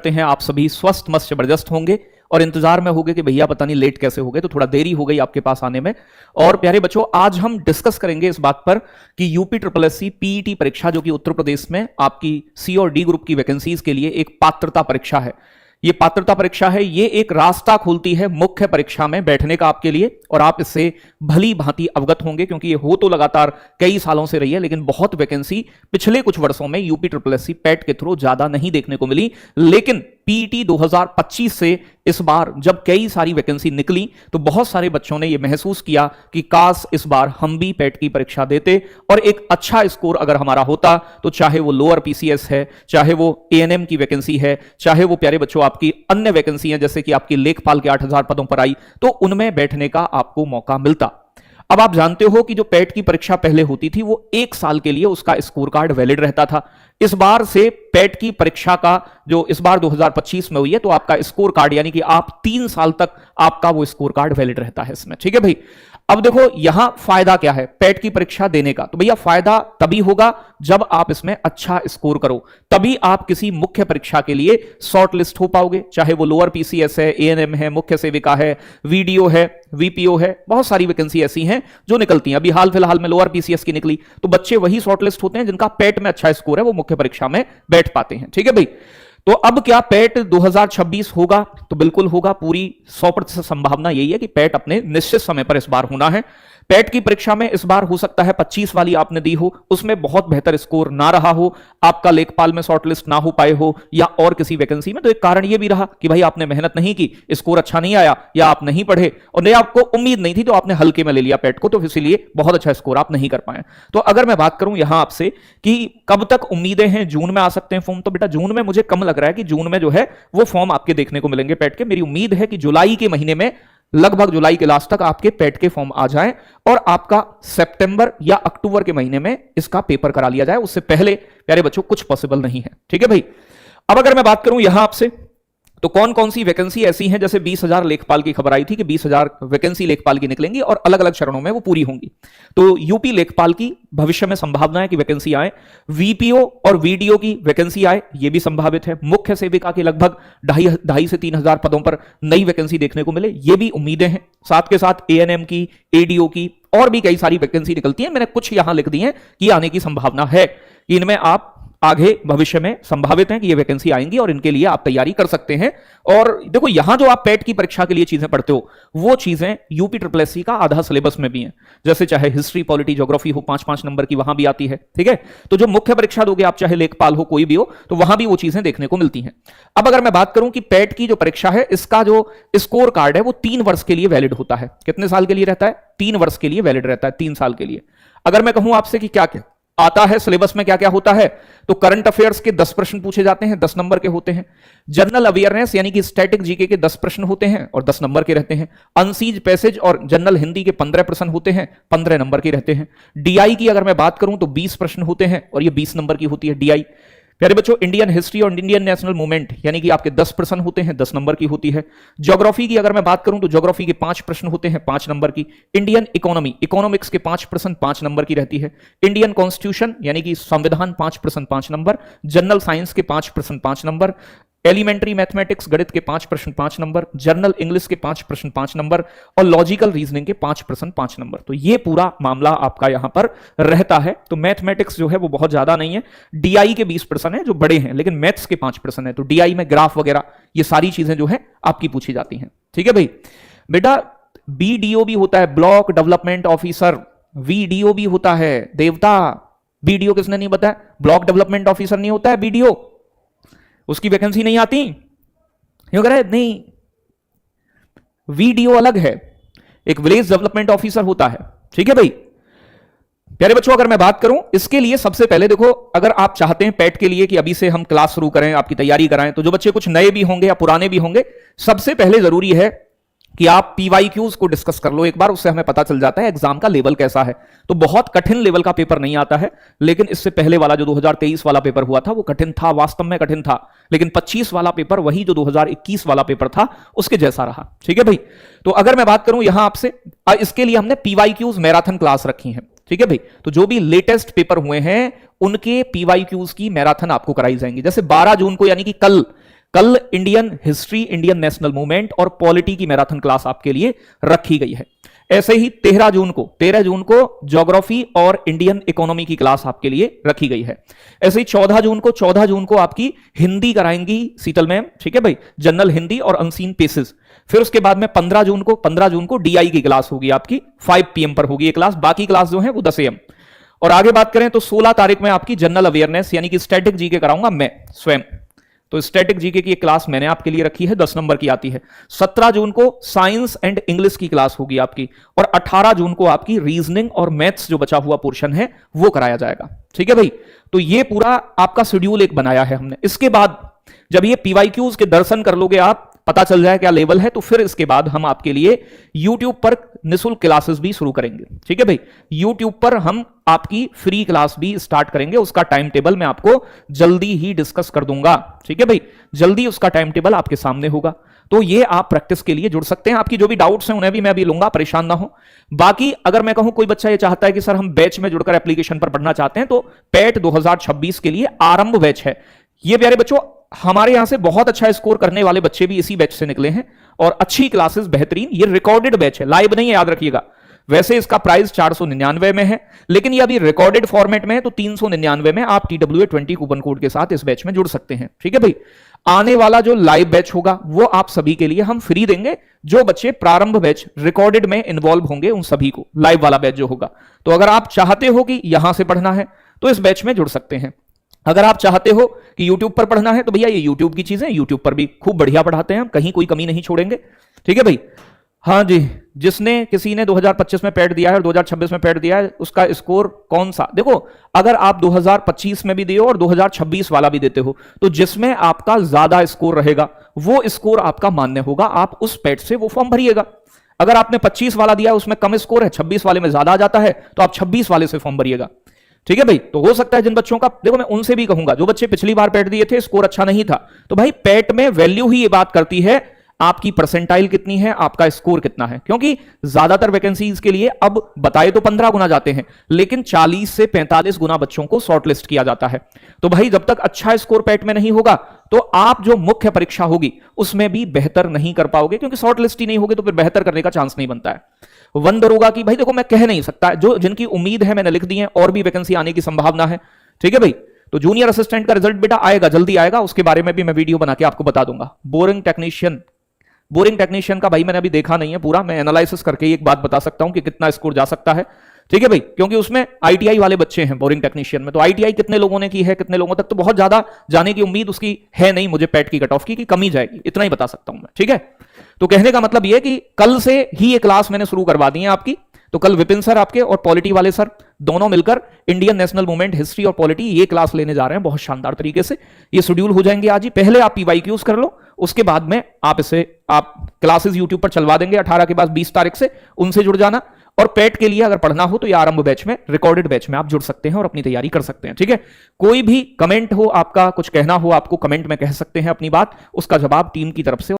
करते हैं आप सभी स्वस्थ मस्त जबरदस्त होंगे और इंतजार में होंगे कि भैया पता नहीं लेट कैसे हो गए, तो थोड़ा देरी हो गई आपके पास आने में। और प्यारे बच्चों, आज हम डिस्कस करेंगे इस बात पर कि यूपी ट्रिपल एससी पीईटी परीक्षा जो कि उत्तर प्रदेश में आपकी सी और डी ग्रुप की वैकेंसीज के लिए एक पात्रता परीक्षा है। ये पात्रता परीक्षा है, ये एक रास्ता खोलती है मुख्य परीक्षा में बैठने का आपके लिए, और आप इससे भली भांति अवगत होंगे क्योंकि ये हो तो लगातार कई सालों से रही है, लेकिन बहुत वैकेंसी पिछले कुछ वर्षों में यूपी ट्रिपल एससी पैट के थ्रू ज्यादा नहीं देखने को मिली। लेकिन पीईटी 2025 से इस बार जब कई सारी वैकेंसी निकली तो बहुत सारे बच्चों ने यह महसूस किया कि काश इस बार हम भी पैट की परीक्षा देते और एक अच्छा स्कोर अगर हमारा होता, तो चाहे वो लोअर पीसीएस है, चाहे वो एएनएम की वैकेंसी है, चाहे वो प्यारे बच्चों आपकी अन्य वैकेंसी है जैसे कि आपकी लेखपाल के 8000 पदों पर आई, तो उनमें बैठने का आपको मौका मिलता। अब आप जानते हो कि जो पैट की परीक्षा पहले होती थी वो 1 साल के लिए उसका स्कोर कार्ड वैलिड रहता था। इस बार से पैट की परीक्षा का जो इस बार 2025 में हुई है, तो आपका स्कोर कार्ड यानी कि आप 3 साल तक आपका वो स्कोर कार्ड वैलिड रहता है इसमें। ठीक है भाई। अब देखो यहां फायदा क्या है पैट की परीक्षा देने का, तो भैया फायदा तभी होगा जब आप इसमें अच्छा स्कोर करो, तभी आप किसी मुख्य परीक्षा के लिए शॉर्ट लिस्ट हो पाओगे, चाहे वो लोअर पीसीएस है, एएनएम है, मुख्य सेविका है, वीडीओ है, वीपीओ है, बहुत सारी वैकेंसी ऐसी हैं जो निकलती हैं। अभी हाल फिलहाल में लोअर पीसीएस की निकली, तो बच्चे वही शॉर्ट लिस्ट होते हैं जिनका पैट में अच्छा स्कोर है, वो मुख्य परीक्षा में बैठ पाते हैं। ठीक है भाई। तो अब क्या पैट 2026 होगा? तो बिल्कुल होगा, पूरी 100% संभावना यही है कि पैट अपने निश्चित समय पर इस बार होना है। पैट की परीक्षा में इस बार हो सकता है 25 वाली आपने दी हो, उसमें बहुत बेहतर स्कोर ना रहा हो, आपका लेखपाल में शॉर्टलिस्ट ना हो पाए हो या और किसी वैकेंसी में, तो एक कारण यह भी रहा कि भाई आपने मेहनत नहीं की, स्कोर अच्छा नहीं आया, या आप नहीं पढ़े और नहीं आपको उम्मीद नहीं थी तो आपने हल्के में ले लिया पैट को, तो इसीलिए बहुत अच्छा स्कोर आप नहीं कर पाए। तो अगर मैं बात करूं यहां आपसे कि कब तक उम्मीदें हैं, जून में आ सकते हैं फॉर्म, तो बेटा जून में मुझे कम लग रहा है कि जून में जो है वो फॉर्म आपके देखने को मिलेंगे पैट के। मेरी उम्मीद है कि जुलाई के महीने में, लगभग जुलाई के लास्ट तक आपके पैट के फॉर्म आ जाएं और आपका सितंबर या अक्टूबर के महीने में इसका पेपर करा लिया जाए। उससे पहले प्यारे बच्चों कुछ पॉसिबल नहीं है। ठीक है भाई। अब अगर मैं बात करूं यहां आपसे तो कौन कौन सी वैकेंसी ऐसी हैं, जैसे 20,000 लेखपाल की खबर आई थी कि 20,000 वैकेंसी लेखपाल की निकलेंगी और अलग अलग चरणों में वो पूरी होंगी। तो यूपी लेखपाल की भविष्य में संभावना है कि वैकेंसी आए, वीपीओ और वीडीओ की वैकेंसी आए, ये भी संभावित है। मुख्य सेविका की लगभग 2,500 से 3,000 पदों पर नई वैकेंसी देखने को मिले, ये भी उम्मीदें हैं। साथ के साथ एएनएम की, एडीओ की और भी कई सारी वैकेंसी निकलती है। मैंने कुछ यहां लिख दी है कि आने की संभावना है, इनमें आप आगे भविष्य में संभावित है कि ये वैकेंसी आएंगी और इनके लिए आप तैयारी कर सकते हैं। और देखो यहां जो आप पैट की परीक्षा के लिए चीजें पढ़ते हो वो चीजें यूपी ट्रिपल एससी का आधा सिलेबस में भी हैं, जैसे चाहे हिस्ट्री, पॉलिटी, ज्योग्राफी हो, 5-5 नंबर की वहां भी आती है। ठीक है। तो जो मुख्य परीक्षा दोगे आप, चाहे लेखपाल हो कोई भी हो, तो वहां भी वो चीजें देखने को मिलती हैं। अब अगर मैं बात करूं कि पैट की जो परीक्षा है इसका जो स्कोर कार्ड है वो 3 वर्ष के लिए वैलिड होता है। कितने साल के लिए रहता है? 3 वर्ष के लिए वैलिड रहता है, 3 साल के लिए। अगर मैं कहूं आपसे कि क्या क्या आता है सिलेबस में, क्या क्या होता है, तो करंट अफेयर्स के 10 प्रश्न पूछे जाते हैं, 10 नंबर के होते हैं। जनरल अवेयरनेस यानी कि स्टैटिक जीके के 10 प्रश्न होते हैं और 10 नंबर के रहते हैं। अनसीज पैसेज और जनरल हिंदी के 15 प्रश्न होते हैं, 15 नंबर के रहते हैं। डीआई की अगर मैं बात करूं तो 20 प्रश्न होते हैं और ये 20 नंबर की होती है डीआई। प्यारे बच्चों, इंडियन हिस्ट्री और इंडियन नेशनल मूवमेंट यानी कि आपके 10 प्रश्न होते हैं, 10 नंबर की होती है। ज्योग्राफी की अगर मैं बात करूं तो ज्योग्राफी के 5 प्रश्न होते हैं, 5 नंबर की। इंडियन इकोनॉमी, इकोनॉमिक्स के 5 प्रश्न 5 नंबर की रहती है। इंडियन कॉन्स्टिट्यूशन यानी कि संविधान 5 प्रश्न 5 नंबर। जनरल साइंस के 5 प्रश्न 5 नंबर। एलिमेंट्री मैथमेटिक्स गणित के 5 प्रश्न 5 नंबर। जनरल इंग्लिश के 5 प्रश्न 5 नंबर और लॉजिकल रीजनिंग के 5 प्रश्न 5 नंबर। तो ये पूरा मामला आपका यहां पर रहता है। तो मैथमेटिक्स जो है वो बहुत ज्यादा नहीं है। डीआई के 20 प्रश्न है जो बड़े हैं, लेकिन मैथ्स के 5 प्रश्न है। तो डीआई में ग्राफ वगैरह ये सारी चीजें जो है आपकी पूछी जाती हैं। ठीक है भाई। बेटा बीडीओ भी होता है, ब्लॉक डेवलपमेंट ऑफिसर, वीडीओ भी होता है। देवता, बीडीओ किसने नहीं बताया? ब्लॉक डेवलपमेंट ऑफिसर नहीं होता है बीडीओ, उसकी वैकेंसी नहीं आती क्यों कह रहे? नहीं, वीडीओ अलग है, एक विलेज डेवलपमेंट ऑफिसर होता है। ठीक है भाई। प्यारे बच्चों, अगर मैं बात करूं इसके लिए सबसे पहले देखो, अगर आप चाहते हैं पैट के लिए कि अभी से हम क्लास शुरू करें, आपकी तैयारी कराएं, तो जो बच्चे कुछ नए भी होंगे या पुराने भी होंगे, सबसे पहले जरूरी है कि आप पीवाईक्यूज को डिस्कस कर लो एक बार, उससे हमें पता चल जाता है एग्जाम का लेवल कैसा है। तो बहुत कठिन लेवल का पेपर नहीं आता है, लेकिन इससे पहले वाला जो 2023 वाला पेपर हुआ था वो कठिन था, वास्तव में कठिन था, लेकिन 25 वाला पेपर वही जो 2021 वाला पेपर था उसके जैसा रहा। ठीक है भाई। तो अगर मैं बात करूं यहां आपसे, इसके लिए हमने पीवाईक्यूज मैराथन क्लास रखी है। ठीक है भाई। तो जो भी लेटेस्ट पेपर हुए हैं उनके पीवाईक्यूज की मैराथन आपको कराई जाएंगी। जैसे 12 जून को यानी कि कल कल Indian history, Indian national movement और पॉलिटी की मैराथन क्लास आपके लिए रखी गई है। ऐसे ही 13 जून को ज्योग्राफी और इंडियन इकोनॉमी की क्लास आपके लिए रखी गई है। ऐसे ही 14 जून को आपकी हिंदी कराएंगी शीतल मैम, ठीक है भाई, जनरल हिंदी और अनसीन पेसेस। फिर उसके बाद में 15 जून को डीआई की क्लास होगी आपकी, 5 PM पर होगी ये क्लास। बाकी क्लास जो है वो 10 AM। और आगे बात करें तो 16 तारीख में आपकी जनरल अवेयरनेस यानी कि स्टैटिक जीके कराऊंगा मैं स्वयं। तो स्टैटिक जीके की एक क्लास मैंने आपके लिए रखी है, 10 नंबर की आती है। 17 जून को साइंस एंड इंग्लिश की क्लास होगी आपकी, और 18 जून को आपकी रीजनिंग और मैथ्स जो बचा हुआ पोर्शन है वो कराया जाएगा, ठीक है भाई। तो ये पूरा आपका शेड्यूल एक बनाया है हमने। इसके बाद जब ये पीवाईक्यूज के दर्शन कर लोगे आप, पता चल जाए क्या लेवल है, तो फिर इसके बाद हम आपके लिए YouTube पर निःशुल्क क्लासेस भी शुरू करेंगे, ठीक है भाई। YouTube पर हम आपकी फ्री क्लास भी स्टार्ट करेंगे, उसका टाइम टेबल मैं आपको जल्दी ही डिस्कस कर दूंगा, ठीक है भाई। जल्दी उसका टाइम टेबल आपके सामने होगा। तो ये आप प्रैक्टिस के लिए जुड़ सकते हैं। आपकी जो भी डाउट्स हैं उन्हें भी मैं अभी लूंगा, परेशान ना हो। बाकी अगर मैं कहूं कोई बच्चा ये चाहता है कि सर हम बैच में जुड़कर एप्लीकेशन पर पढ़ना चाहते हैं, तो पैट 2026 के लिए आरंभ बैच है। ये प्यारे बच्चों, हमारे यहां से बहुत अच्छा स्कोर करने वाले बच्चे भी इसी बैच से निकले हैं, और अच्छी क्लासेस, बेहतरीन। ये रिकॉर्डेड बैच है, लाइव नहीं है, याद रखिएगा। वैसे इसका प्राइस 499 में है, लेकिन ये अभी रिकॉर्डेड फॉर्मेट में है, तो 399 में आप TWA20 कूपन कोड के साथ इस बैच में जुड़ सकते हैं, ठीक है भाई। आने वाला जो लाइव बैच होगा वो आप सभी के लिए हम फ्री देंगे। जो बच्चे प्रारंभ बैच रिकॉर्डेड में इन्वॉल्व होंगे उन सभी को लाइव वाला बैच जो होगा। तो अगर आप चाहते हो कि यहां से पढ़ना है तो इस बैच में जुड़ सकते हैं। अगर आप चाहते हो कि YouTube पर पढ़ना है तो भैया ये YouTube की चीजें, YouTube पर भी खूब बढ़िया पढ़ाते हैं हम, कहीं कोई कमी नहीं छोड़ेंगे, ठीक है भाई। हाँ जी, किसी ने 2025 में पैड दिया है और 2026 में पैड दिया है, उसका स्कोर कौन सा? देखो, अगर आप 2025 में भी दिए और 2026 वाला भी देते हो, तो जिसमें आपका ज्यादा स्कोर रहेगा वो स्कोर आपका मान्य होगा, आप उस पैड से वो फॉर्म भरिएगा। अगर आपने 25 वाला दिया, उसमें कम स्कोर है, 26 वाले में ज्यादा आ जाता है, तो आप 26 वाले से फॉर्म भरिएगा, ठीक है भाई। तो हो सकता है जिन बच्चों का, देखो मैं उनसे भी कहूंगा, जो बच्चे पिछली बार पैट दिए थे स्कोर अच्छा नहीं था, तो भाई पैट में वैल्यू ही ये बात करती है आपकी परसेंटाइल कितनी है, आपका स्कोर कितना है। क्योंकि ज्यादातर वैकेंसीज के लिए अब बताए तो 15 गुना जाते हैं, लेकिन 40 से 45 गुना बच्चों को शॉर्टलिस्ट किया जाता है। तो भाई जब तक अच्छा स्कोर पैट में नहीं होगा तो आप जो मुख्य परीक्षा होगी उसमें भी बेहतर नहीं कर पाओगे, क्योंकि शॉर्टलिस्ट ही नहीं होगे तो फिर बेहतर करने का चांस नहीं बनता है। वन दरोगा की भाई देखो मैं कह नहीं सकता, जो जिनकी उम्मीद है मैंने लिख दी है, और भी वैकेंसी आने की संभावना है, ठीक है भाई। तो जूनियर असिस्टेंट का रिजल्ट बेटा आएगा, जल्दी आएगा, उसके बारे में भी मैं वीडियो बना के आपको बता दूंगा। बोरिंग टेक्नीशियन का भाई मैंने अभी देखा नहीं है पूरा, मैं एनालिसिस करके ही एक बात बता सकता हूं कि कितना स्कोर जा सकता है, ठीक है भाई। क्योंकि उसमें ITI वाले बच्चे हैं बोरिंग टेक्नीशियन में, तो ITI कितने लोगों ने की है, कितने लोगों तक, तो बहुत ज्यादा जाने की उम्मीद उसकी है नहीं मुझे पैट की कट ऑफ की, कि कमी जाएगी, इतना ही बता सकता हूं मैं, ठीक है। तो कहने का मतलब यह कि कल से ही ये क्लास मैंने शुरू करवा दी है आपकी। तो कल विपिन सर आपके और पॉलिटी वाले सर दोनों मिलकर इंडियन नेशनल मूवमेंट, हिस्ट्री और पॉलिटी ये क्लास लेने जा रहे हैं बहुत शानदार तरीके से। ये शेड्यूल हो जाएंगे आज ही। पहले आप PYQs कर लो, उसके बाद में आप क्लासेस यूट्यूब पर चलवा देंगे 18 के बाद 20 तारीख से, उनसे जुड़ जाना। और पैट के लिए अगर पढ़ना हो तो ये आरंभ बैच में, रिकॉर्डेड बैच में आप जुड़ सकते हैं और अपनी तैयारी कर सकते हैं, ठीक है। कोई भी कमेंट हो आपका, कुछ कहना हो आपको, कमेंट में कह सकते हैं अपनी बात, उसका जवाब टीम की तरफ से